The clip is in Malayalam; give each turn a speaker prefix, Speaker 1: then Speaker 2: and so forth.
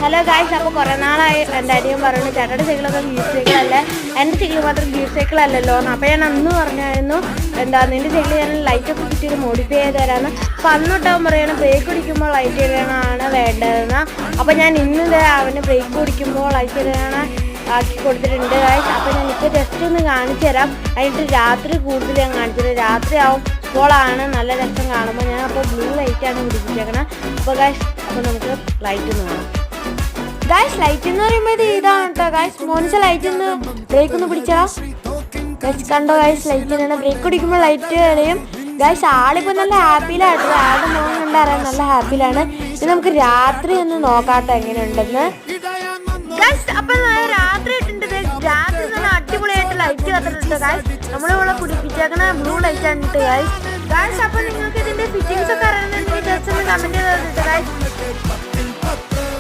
Speaker 1: ഹലോ ഗായ്സ്, അപ്പോൾ കുറേ നാളായി എൻ്റെ അനിയൻ പറയുന്നു ചേട്ടൻ്റെ സൈക്കിളൊക്കെ ഗീർ സൈക്കിളല്ലേ, എൻ്റെ സൈക്കിൾ മാത്രം ഗീർ സൈക്കിൾ അല്ലല്ലോ എന്ന്. അപ്പോൾ ഞാൻ അന്ന് പറഞ്ഞായിരുന്നു നിൻ്റെ സൈക്കിൾ ഞാൻ ലൈറ്റൊക്കെ കിട്ടിയിട്ട് മോഡിഫൈ ചെയ്ത് തരാമെന്ന്. അപ്പോൾ അന്നൊട്ടാവും പറയുന്നത് ബ്രേക്ക് പിടിക്കുമ്പോൾ ലൈറ്റ് ഇടാനാണ് വേണ്ടതെന്ന്. അപ്പോൾ ഞാൻ ഇന്ന് അവന് ബ്രേക്ക് പിടിക്കുമ്പോൾ ലൈറ്റ് ഇടാനാണ് ആക്കി കൊടുത്തിട്ടുണ്ട് ഗായ്സ്. അപ്പോൾ ഞാൻ ഇപ്പോൾ ജസ്റ്റ് ഒന്ന് കാണിച്ചു തരാം. അതിട്ട് രാത്രി കൂടുതൽ ഞാൻ കാണിച്ചു തരാം. രാത്രി ആവുമ്പോഴാണ് നല്ല രസം കാണുമ്പോൾ. ഞാൻ അപ്പോൾ ബ്ലൂ ലൈറ്റാണ് പിടിപ്പിച്ചേക്കണം. അപ്പോൾ ഗായ്സ്, അപ്പോൾ നമുക്ക് ലൈറ്റ് ഒന്ന് കാണാം. ഗായ്സ്, ലൈറ്റ് എന്ന് പറയുമ്പോൾ ഇതാണ് കേട്ടോ ഗായ്സ്. മോനിച്ച ലൈറ്റ് ഒന്ന് ബ്രേക്ക് ഒന്ന് പിടിച്ചാ ഗായ്സ്, കണ്ടോ ഗായ്സ്, ലൈറ്റിനാണ് ബ്രേക്ക് പിടിക്കുമ്പോൾ ലൈറ്റ് എറിയും ഗായ്സ്. ആളിപ്പോൾ നല്ല ഹാപ്പിയിലായിട്ട് ആളുടെ മോൻ കണ്ടറിയാൻ നല്ല ഹാപ്പിയിലാണ്. ഇത് നമുക്ക് രാത്രി ഒന്ന് നോക്കാട്ടോ എങ്ങനെയുണ്ടെന്ന് ഗായ്സ്. അപ്പം രാത്രി ഇട്ടുണ്ട് രാത്രി നല്ല അടിപൊളിയായിട്ട് ലൈറ്റ് കത്തിട്ടുണ്ട് ഗായ്സ്. നമ്മളിവിടെ പിടിപ്പിച്ചേക്കണ ബ്ലൂ ലൈറ്റ് ആണ് ഇട്ട് ഗായ്സ്. ഗായ്സ്, അപ്പം നിങ്ങൾക്ക് ഇതിൻ്റെ ഫിറ്റിങ്സ് ഒക്കെ അറിയുന്നുണ്ടെങ്കിൽ ജസ്റ്റ് ഒന്ന് കമൻറ്റ് ചെയ്തിട്ട് ഗായ്സ്.